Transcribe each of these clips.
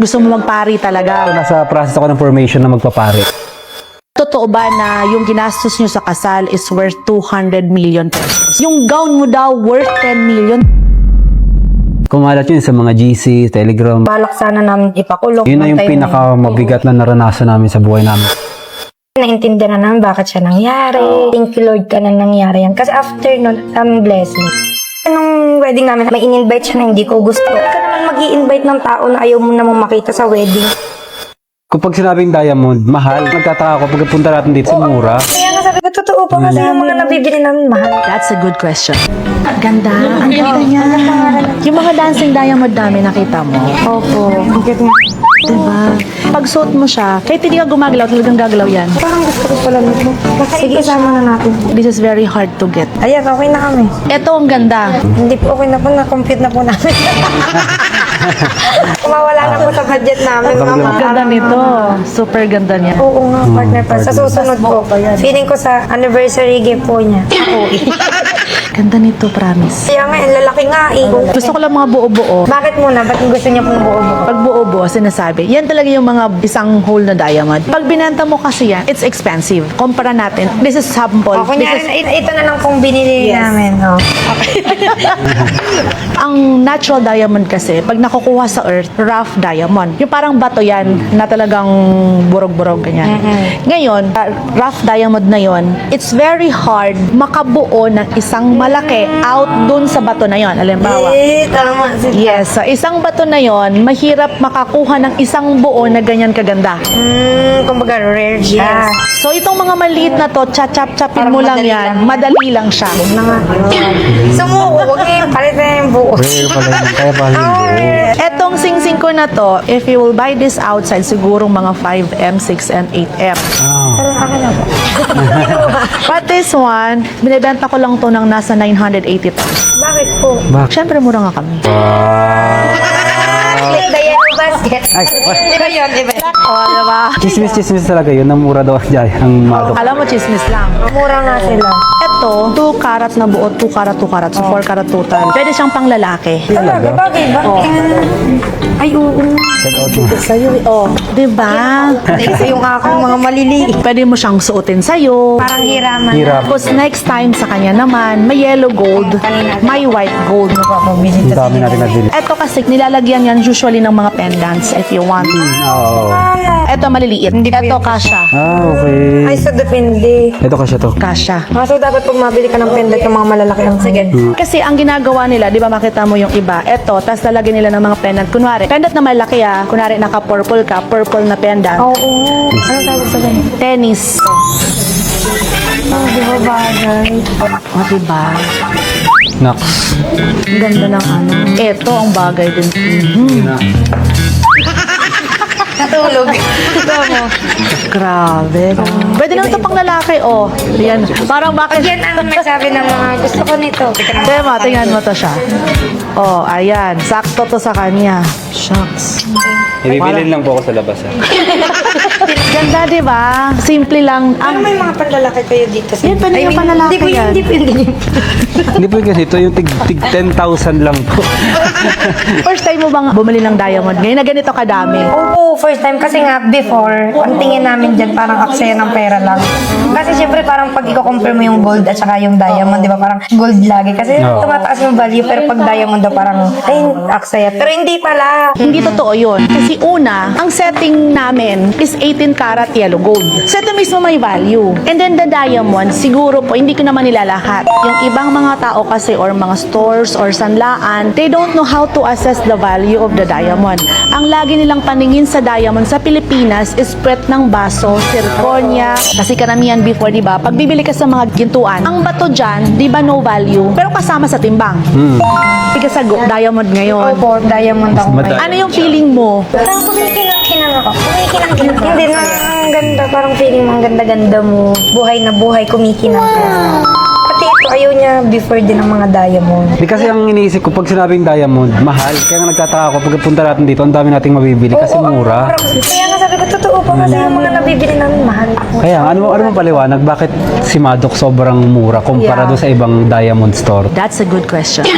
Gusto mo magpari talaga? Nasa process ako ng formation na magpapare. Totoo ba na yung ginastos nyo sa kasal is worth 200 million pesos? Yung gown mo daw worth 10 million? Kumalat yun sa mga GC, Telegram. Balak sana namin ipakulong. Yun na yung pinakamabigat na naranasan namin sa buhay namin. Naintindihan na namin bakit siya nangyari. Thank you Lord ka na nangyari yan. Kasi after nun, blessing. Nung wedding namin, may in-invite siya na hindi ko gusto. Ka naman mag-i-invite ng tao na ayaw mo namang makita sa wedding. Kapag sinabing diamond, mahal, nagtataka ako pag punta natin dito sa mura. Kaya nga sabi ko, totoo pa kasi yung mga nabibili namin mahal. That's a good question. Ganda. Ang ganda niya. Yung mga dancing diamond namin, nakita mo? Opo. Ang cute nga. Diba? Pag suot mo siya, kahit hindi ka gumagalaw, talagang gagalaw yan. Parang gusto ko pala nito. Sige, isama na natin. This is very hard to get. Ayan, okay na kami. Ito ang ganda. Hindi po okay na po, na-compute na po namin. Kumawala na po sa budget namin. Ang ganda nito. Super ganda niya. Oo nga, partner pa. Sa susunod po, feeling ko sa anniversary gift po niya. Ganda nito, promise. Kaya nga, ang lalaki nga eh. Gusto ko lang mga buo-buo. Bakit muna? Ba't gusto niya pong buo-buo? Pag buo-buo, sinasabi, yan talaga yung mga isang whole na diamond. Pag binenta mo kasi yan, it's expensive. Kumpara natin, this is sample. O, kunyari, ito na lang pong binili namin. Oh. Ang natural diamond kasi, pag nakukuha sa earth, rough diamond. Yung parang bato yan, na talagang burog-burog, ganyan. Ngayon, rough diamond na yon, it's very hard makabuo ng isang malaki out dun sa bato na yon. Alimbawa. Tama. Yes, sa isang bato na yon, mahirap makakuha ng isang buo na ganyan kaganda. Kumbaga, rare siya. So, itong mga maliit na to, chap-chapin mo lang madali yan, lang. madali lang siya. Na nga. Sumuko, huwag niyo yung palit na yung buo. Rare pala yun, kaya pala yun. Etong sing-sing ko na to, if you will buy this outside, siguro mga 5M, 6M, 8M. Pero akin na po. But this one, binibenta ko lang to ng nasa 980 pesos. Bakit po? Siyempre, mura nga kami. Click the yellow basket. Iba yun, iba yun. O, diba? Chismis talaga yun, ang mura daw dyan, ang madok. Alam mo, chismis lang. Mura nga sila. Ito, 2 karat na buo, 2 karat, 2 karat, so 4 karat total. Pwede siyang pang lalaki. Talaga, bagay ba? Ay, oo. Sa'yo, oh. Diba? Kasi yung aking mga maliliit. Pwede mo siyang suotin sa'yo. Parang hiraman. Hirap. Tapos next time sa kanya naman, may yellow gold, may white gold. Ang dami natin nabili. Ito kasi nilalagyan yan usually ng mga pendants if you want. Oo. Ito maliliit. Ito kasha. Okay. Ay, so depende. Ito kasi to. Kasha. So, dapat pag mabili ka ng pendant ng mga malalaki ang sige. Kasi ang ginagawa nila, di ba makita mo yung iba, ito, tapos lalagyan nila ng mga pendant. Kunwari, pendant na malaki kunwari naka-purple ka, purple na pendant. Oo. Ano tawag sa ganyan? Tennis. Di ba bagay? O, diba? Nox. Ang ganda ng ano. Ito ang bagay din. Natulog. Grabe. Pwede naman ito pang lalaki, oh. Yan. Parang bakit... Yan ang nagsabi ng mga gusto ko nito. Tema, tingnan mo to siya. Oh, ayan. Sakto to sa kanya. Shucks. Ibibilin lang po ako sa labas. Ganda, di ba? Simple lang. Ano may mga panlalaki kayo dito? Yan, pwede yung panlalaki Hindi po yan. hindi pwede yun. Hindi po yung ganito, yung tig 10,000 lang po. First time mo bang bumili ng diamond ngayon na ganito kadami? Oo, first time. Kasi nga, before, ang tingin namin dyan, parang aksaya ng pera lang. Kasi syempre, parang pag i-compare mo yung gold at saka yung diamond, di ba? Parang gold lagi. Kasi Oo. tumataas yung value, pero pag diamond daw, parang, ay, aksaya. Pero hindi pala. Hindi totoo yun. Kasi una, ang setting namin is 18 karat yellow gold. So ito mismo may value. And then the diamond, siguro po, hindi ko naman nila lahat. Yung ibang mga tao kasi or mga stores or sanlaan, they don't know how to assess the value of the diamond. Ang lagi nilang paningin sa diamond sa Pilipinas is puwet ng baso, zirconia. Kasi karamihan before, di ba? Pag bibili ka sa mga gintuan, ang bato dyan, di ba no value? Pero kasama sa timbang. Sige sa diamond ngayon. Opo, diamond ako. Mas Ano yung feeling mo? Parang kumikinang-kinang ako. Kumikinang-kinang. Hindi na, ang ganda. Parang feeling mo, ang ganda-ganda mo. Buhay na buhay, kumikinang ka. Pati ito, ayaw niya before din ng mga diamond. Di kasi ang iniisip ko, pag sinabing diamond, mahal. Kaya nga nagtataka ako, pag punta natin dito, ang dami nating mabibili kasi mura. Kaya nga sabi ko, totoo pa kasi yung mga nabibili namin mahal. Kaya ano mo paliwanag, bakit si Madok sobrang mura kumpara Yeah. doon sa ibang diamond store? That's a good question.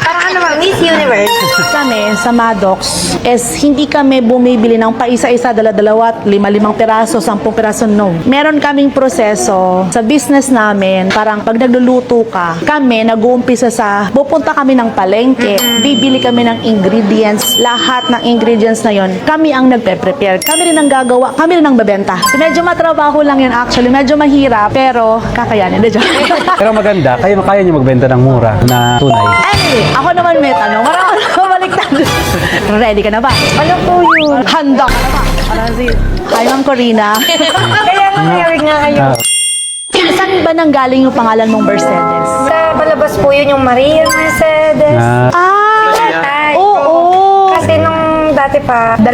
Parang ano ba, Miss Universe. Kami sa Maddox is hindi kami bumibili ng paisa-isa, dala-dalawa, 5-5 piraso, 10 piraso, no. Meron kaming proseso sa business namin, parang pag nagluluto ka, kami nag-uumpisa sa, pupunta kami ng palengke, bibili kami ng ingredients, lahat ng ingredients na yon, kami ang nagpe-prepare. Kami rin ang gagawa, kami rin ang babenta. So, medyo matrabaho lang yun actually, medyo mahirap, pero kakayanin. Pero maganda, kaya nyo magbenta ng mura na tunay. Anyway, ako naman may tanong. Marami na baliktad. Ready ka na ba? Ano po yun? Handa ka na ba? Parang si... Hi, Ma'am Corina. Kaya nangyari nga kayo. Saan ba nang galing yung pangalan mong Mercedes? Sa palabas po yun yung Maria Mercedes. Ay, Oo. Kasi nung dati pa, 2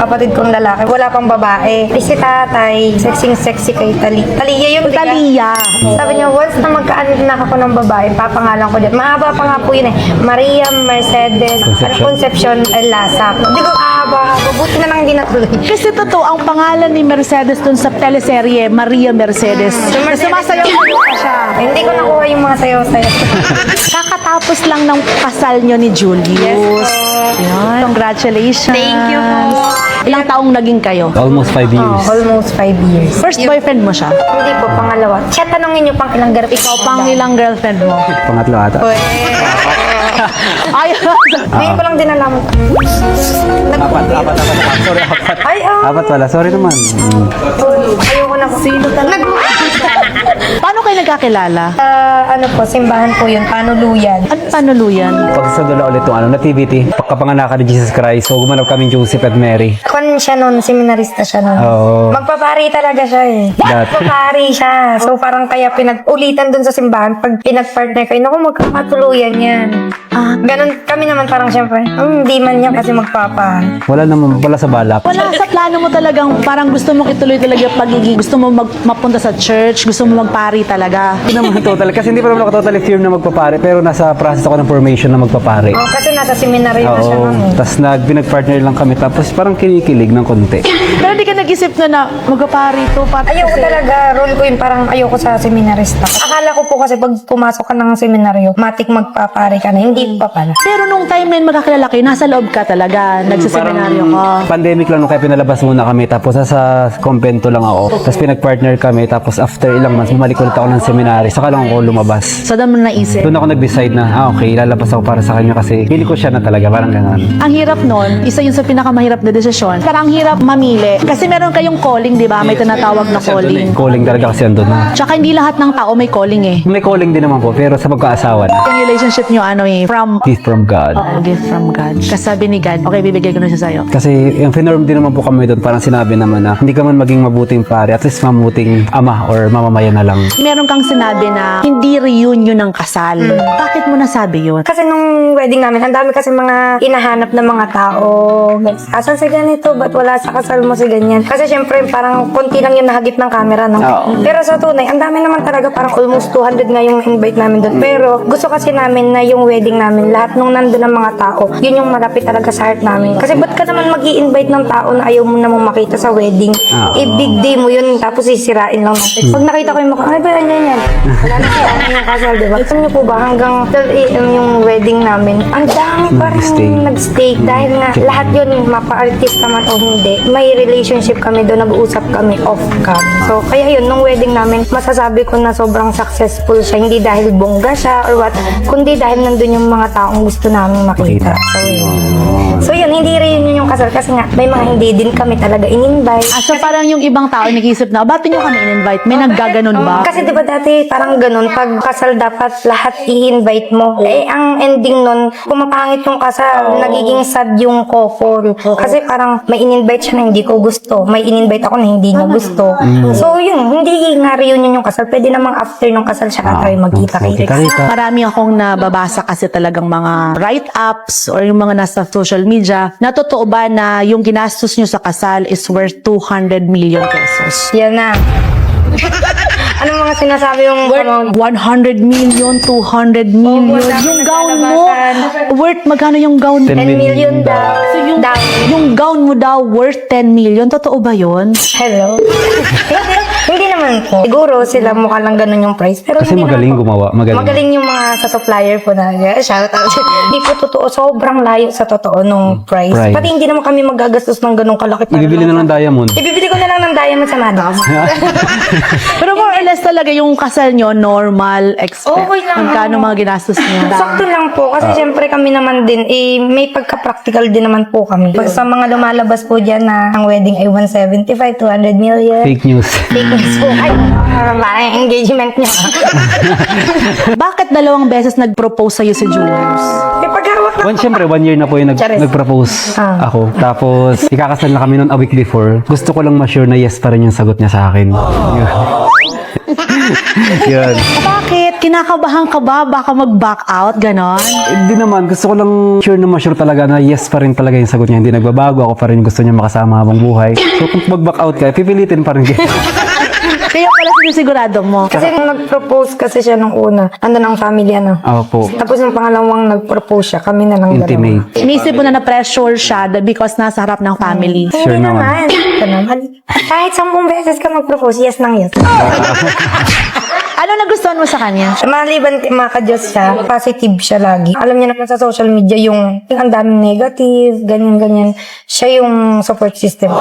kapatid kong lalaki, wala pang babae. Si tatay, sexy kay Talia yun. di ba? Talia. Sabi niya, once na magkaanak ako ng babae, papangalan ko dyan. Mahaba pa nga po yun eh. Maria Mercedes Concepcion Lasak. Hindi ko mahaba. Buti na lang hindi natuloy. Kasi totoo, ang pangalan ni Mercedes dun sa teleserye, Maria Mercedes. Sumasayaw pa siya. Hindi ko nakuha yung mga sayaw-sayaw. Kakatapos lang ng kasal nyo ni Julius. Yan. Congratulations. Thank you po. Ilang taong naging kayo? Almost 5 years. Almost 5 years. First boyfriend mo siya? Hindi po, pangalawa. Siya tanongin niyo pang ilang garap. Ikaw pang ilang girlfriend mo? Pangatlo ata. Ay, Ngayon ko lang din alam. Apat. Sorry, apat. Ay, Apat pala, sorry naman. ayoko na. Sino talaga? paano kayo nagkakilala? Ano po, simbahan po yun, panuluyan. Ano panuluyan? Pagsasadula ulit yung nativity, pagkapanganakan ni Jesus Christ, so gumanap kami Joseph at Mary. Kon siya nun, seminarista siya nun. Oo. Magpapari talaga siya eh. Magpapari siya. So parang kaya pinag-ulitan dun sa simbahan, pag pinag-partner kayo, naku, magkakatuluyan yan. Ganon kami naman parang syempre, hindi man yan kasi magpapari. Wala naman pala sa balak. Wala sa plano mo talagang parang gusto mong ituloy talaga yung pagiging, gusto mo mapunta sa church, gusto mo magpari talaga. Hindi naman total, kasi hindi pa naman ako totally firm na magpapare, pero nasa process ako ng formation na magpapare. Oh, kasi nasa seminary na siya nun eh. Tapos pinag-partner lang kami, tapos parang kinikilig ng konti. Pero di ka nag-isip na magpapari to. Ayoko talaga, role ko yun, parang ayoko sa seminarista. Akala ko po kasi pag pumasok ka ng seminaryo, matik magpapare ka na, hindi pa pala. Pero nung time na yun magkakilala kayo, nasa loob ka talaga, nagsiseminaryo ka. Pandemic lang nung kaya pinalabas muna kami, tapos nasa convento lang ako. Tapos pinag-partner kami, tapos after ilang months, bumalik ulit ako ng seminary, saka lang ako lumabas. So doon mo naisip. Doon ako nag-decide na, okay, lalabas ako para sa kanya kasi pili ko siya na talaga, parang gano'n. Ang hirap nun, isa yun sa pinakamahirap na desisyon. Parang ang hirap mamili. Kasi meron kayong calling, di ba? May tinatawag na calling. Calling talaga kasi andun na. Tsaka hindi lahat ng tao may calling eh. May calling din naman po, pero sa magkaasawa na. Yung relationship nyo, from Gift from God. gift from God. Kasabi ni God, okay, bibigay ko na siya sa'yo. Kasi yung finorm din naman po kami doon, parang sinabi naman na hindi ka man maging mabuting pare, at least mabuting ama or mamamayan na lang. Meron kang sinabi na hindi reunion ng kasal. Bakit mo nasabi yun? Kasi nung wedding namin, ang dami kasi mga hinahanap ng mga tao. Asan si ganito? Ba't wala sa kasal mo si ganyan? Kasi syempre, parang konti lang yung nahagip ng camera, no? Oo. Pero sa tunay, ang dami naman talaga, parang almost 200 nga yung invite namin doon. Pero gusto kasi namin na yung wedding namin, lahat nung nandun ng mga tao, yun yung malapit talaga sa heart namin. Kasi ba't ka naman mag-i-invite ng tao na ayaw mo namang makita sa wedding? Big day mo yun, tapos sisirain lang natin. Pag nakita ko yung mukha, ay ba yan? Wala na siya yung kasal, diba? Alam niyo po ba, hanggang 12 AM yung wedding namin, ang dami pa rin nag-stay. Dahil nga, lahat yun, mapa-artist naman o hindi, may relationship kami doon, nag-uusap kami off-cam. So, kaya yun, nung wedding namin, masasabi ko na sobrang successful siya. Hindi dahil bongga siya or what, kundi dahil nandun yung mga taong gusto namin makita. So yun, hindi rin yun yung kasal kasi nga, may mga hindi din kami talaga in-invite. So parang yung ibang tao nag-isip na, ba't nyo kami in-invite? May naggaganon ba? Kasi di ba dati parang ganun, pag kasal dapat lahat i-invite mo. Eh, ang ending nun, pumapangit yung kasal, nagiging sad yung couple. Kasi parang may in-invite siya na hindi ko gusto, may in-invite ako na hindi niya gusto. So yun, hindi nga reunion yung kasal, pwede namang after nung kasal siya tayo magkita-kita. Marami akong nababasa kasi talagang mga write-ups or yung mga nasa social media, na totoo ba na yung ginastos nyo sa kasal is worth 200 million pesos? Yan na. Anong mga mga sinasabi yung amount. 100 million, 200 million. sabi Yung na gown mo, lalabasan. worth magkano yung gown? 10 10 million daw. So yung, Daw. yung gown mo daw worth 10 million. Totoo ba yun? Hello? Hindi naman po. Siguro sila mukha lang ganun yung price. Pero Kasi hindi magaling naman po. gumawa. Magaling. Yung mga sa supplier po na. Shout out. Hindi po totoo. Sobrang layo sa totoo nung price. Price. Pati hindi naman kami magagastos ng ganung kalaki. para Ibibili na lang ng diamond. Ibibili ko na lang ng diamond sa madam. Pero more or less talaga yung kasal nyo, normal, expect. Okay lang. Magkano mga ginastos nyo? Sakto lang po. Kasi syempre kami naman din, may pagka-practical din naman po kami. Pag sa mga lumalabas po dyan na ang wedding ay 175, 200 million. Fake news. Fake news po. Ay, parang engagement niya. Bakit 2 beses nag-propose sa'yo si Julius? May paghawak na. Siyempre, 1 year na po yung Charis. nag-propose Ah. ako. Tapos, ikakasal na kami noon a week before. Gusto ko lang ma-sure na yes pa rin yung sagot niya sa akin. Yun. Yun. Bakit? Kinakabahan ka ba? Baka mag-back out? Ganon? Hindi naman. Gusto ko lang sure na ma-sure talaga na yes pa rin talaga yung sagot niya. Hindi nagbabago. Ako pa rin gusto niya makasama habang buhay. So, kung mag-back out ka, pipilitin pa rin kita. Kaya pala sinisigurado mo. Kasi nung nag-propose kasi siya nung una, andun ang family Opo. Tapos nung pangalawang nag-propose siya, kami na lang Intimate. Inisip mo na na-pressure siya because nasa harap ng family. Sure Hindi naman. Ito naman. Kahit 10 beses ka mag-propose, yes nang yes. Ano nagustuhan mo sa kanya? Maliban kay maka-Diyos siya, positive siya lagi. Alam niya naman sa social media yung ang daming negative, ganyan-ganyan. Siya yung support system.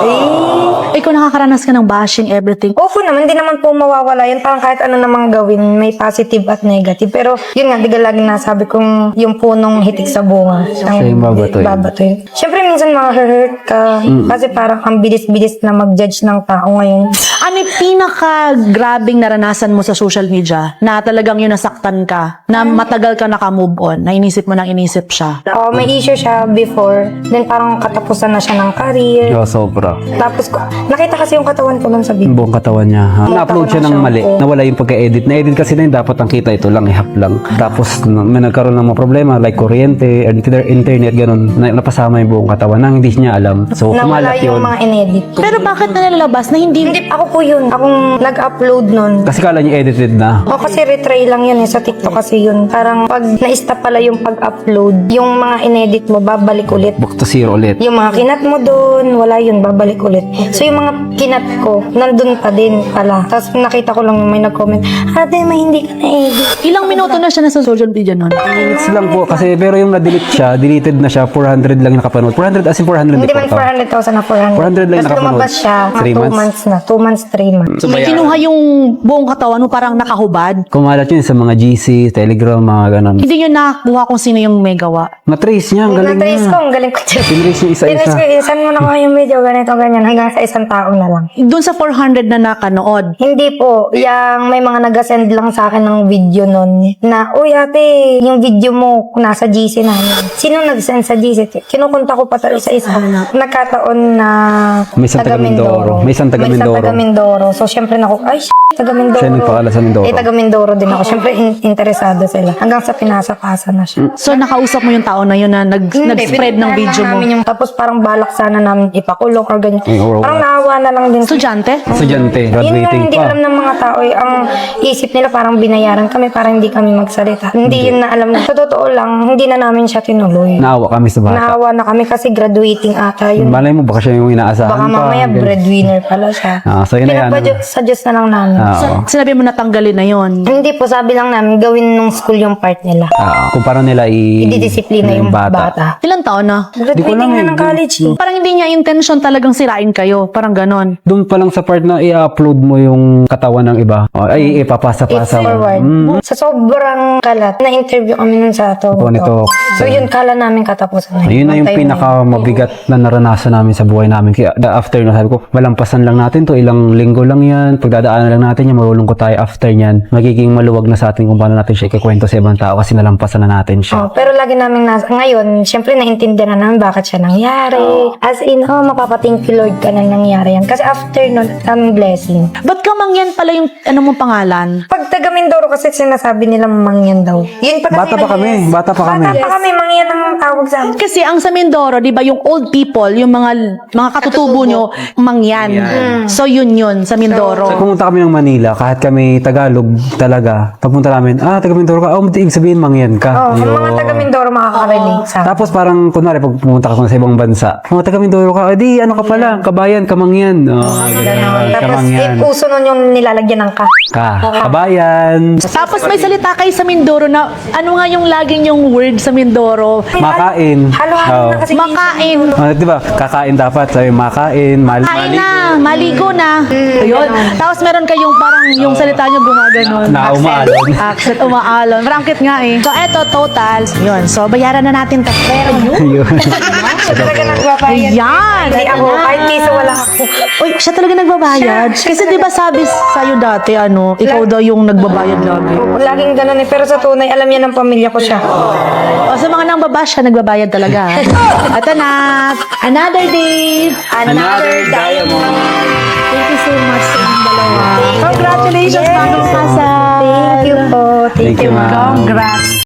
Ikaw nakakaranas ka ng bashing, everything. Opo naman, hindi naman po mawawala yun. Parang kahit ano namang gawin, may positive at negative. Pero yun nga, di ka lagi nasabi kong yung punong hitik sa bunga. Siya yung babatoy. Babatoy. Siyempre, minsan ma-hurt ka. Kasi parang ang bilis-bilis na mag-judge ng tao ngayon. Ano yung pinaka-grabing naranasan mo sa social media na talagang yun nasaktan ka, na matagal ka naka-move on, na inisip mo nang inisip siya? May issue siya before. Then parang katapusan na siya ng career. Oh, sobra. Tapos, nakita kasi yung katawan ko nun sa Yung video. buong katawan niya. Ha? Na-upload siya ng mali. Oo. Nawala yung pagka-edit. Na-edit kasi na yun. Dapat ang kita ito lang, ihap lang. Tapos may nagkaroon ng mga problema like kuryente, internet, ganun. Napasama yung buong katawan nang hindi niya alam. So, Nawala kumalat yung yun. mga inedit. Pero bakit na nilalabas na hindi... Hindi, ako po yun. Akong nag-upload nun. Kasi kala niya edited na. O kasi retry lang yun sa TikTok kasi yun. Parang pag na-stop pala yung pag-upload, yung mga inedit mo, babalik ulit. Back to zero ulit. Yung mga kinat mo doon, wala yun, babalik ulit. So yung mga kinat ko, nandun pa din pala. Tapos nakita ko lang may nag-comment, ate, may hindi ka na-edit. Ilang minuto na siya nasa social media nun? Minutes lang po. Kasi pero yung na-delete siya, deleted na siya, 400 lang yung nakapanood. 400 as in 400 Hindi man 400,000 na 400. 400 lang Tapos nakapanood. lumabas siya, 3 2 months. months na. 2 months, 3 months. May kinuha yung buong katawan mo parang nakahubad. Kumalat yun sa mga GC, Telegram, mga ganun. Hindi nyo nakakuha kung sino yung may gawa. Na-trace niya, ang galing Na-trace ko, niya. ang galing ko. Tinrace niya Tinrace isa-isa. ko, saan mo nakuha yung video, ganito, ganyan, hanggang sa isang tao na lang. Doon sa 400 na nakanood, Hindi po, yung may mga nag-send lang sa akin ng video nun na, uy ate, yung video mo nasa GC namin. Sino nag-send sa GC? Kinukunta ko pa sa isa-isa. Nagkataon na May isang taga Mindoro. May isang taga Mindoro. Mindoro. So, syempre ay, taga Mindoro. Siya nagpakala sa Mindoro. Taga Mindoro din ako. Syempre, interesado sila. Hanggang sa pinasa-pasa na siya. so nakausap mo yung tao na yun na nag-spread ng pinuntahan video lang mo. namin yung, tapos parang balak sana namin ipakulong or ganyan. Oo. Parang naawa na lang din. Estudyante? Estudyante, Yun nga, graduating hindi pa. alam ng mga tao eh. Ang isip nila parang binayaran kami para hindi kami magsalita. Hindi yun na alam. Sa totoo lang, hindi na namin siya tinuloy. Naawa kami sa bata. Naawa na kami kasi graduating ata yun. Malay mo, baka siya yung inaasahan Baka pa. mamaya Ganun. breadwinner pala siya. So yun na yan. Sa Diyos na lang namin. Oo. Sinabi mo natanggalin na yon. Hindi po, sabi lang namin, gawin nung school yung part nila. Kung paano nila Ididisiplina yung bata. Ilang taon na? Graduating alam na eh. ng college eh. Parang hindi niya intention talagang sirain kayo. Parang ganon. Doon pa lang sa part na i-upload mo yung katawan ng iba. Ay, It's ipapasa-pasa mo. forward. Sa sobrang kalat, na-interview kami nun sa Tony Talk. So yun, kala namin katapusan na. Ayun na yung Time pinakamabigat na naranasan namin sa buhay namin. Kaya after na sabi ko, malampasan lang natin to, ilang linggo lang yan, pagdadaanan lang natin yan, malulungkot tayo after yan. Magiging maluwag na sa atin kung paano natin siya ikukwento sa ibang tao kasi nalampasan na natin siya. Pero lagi namin ngayon, syempre naintindihan na namin bakit siya nangyari. As in, mapapa-thank you Lord ka na nangyari yan. Kasi after nun, ang blessing. Ba't ka mangyan pala yung ano mong pangalan? Pag taga Mindoro kasi sinasabi nila mangyan daw. Yun pa kasi Bata pa kami, bata pa kami. Bata pa kami, mangyan ang tawag sa amin. Kasi ang sa Mindoro, di ba, yung old people, yung mga katutubo nyo, mangyan. So yun sa Mindoro. Pumunta kami ng Manila, kahit kami taga Tagalog talaga. Pagpunta namin, taga Mindoro ka. Ibig sabihin, mangyan ka. Ang Yun. mga taga Mindoro makaka-relate sa Tapos parang, kunwari, pag pumunta ka sa ibang bansa, mga taga Mindoro ka, di, ano ka pala, kabayan, kamangyan. ganon. Tapos, kamangyan. uso nun yung nilalagyan ng ka. Kabayan. Tapos may salita kayo sa Mindoro na ano nga yung laging yung word sa Mindoro? Makain. Halo-halo na kasi. Makain. Di ba? Kakain dapat. Sabi, makain, Kain na, maligo na. Ayun. Tapos meron kayong parang yung salita nyo gumaganon. Na umaalon. Accent, umaalon. Prangkit nga eh. So, eto, total. Yun. So, bayaran na natin to. Pero yun. Yun. Siya talaga nagbabayad. Ayan. Hindi eto ako. na. Kahit piso wala ako. Uy, siya talaga nagbabayad. Siya Kasi di ba sabi sa'yo dati, ikaw daw yung nagbabayad lagi. Laging ganun eh. Pero sa tunay, alam niya ng pamilya ko siya. O sa mga nang babash, siya nagbabayad talaga. Ito na. Another day. Another diamond. Thank you so much sa inyong dalawa. Congratulations, Manong Kasal. Thank you po. Thank you, ma'am. Congrats.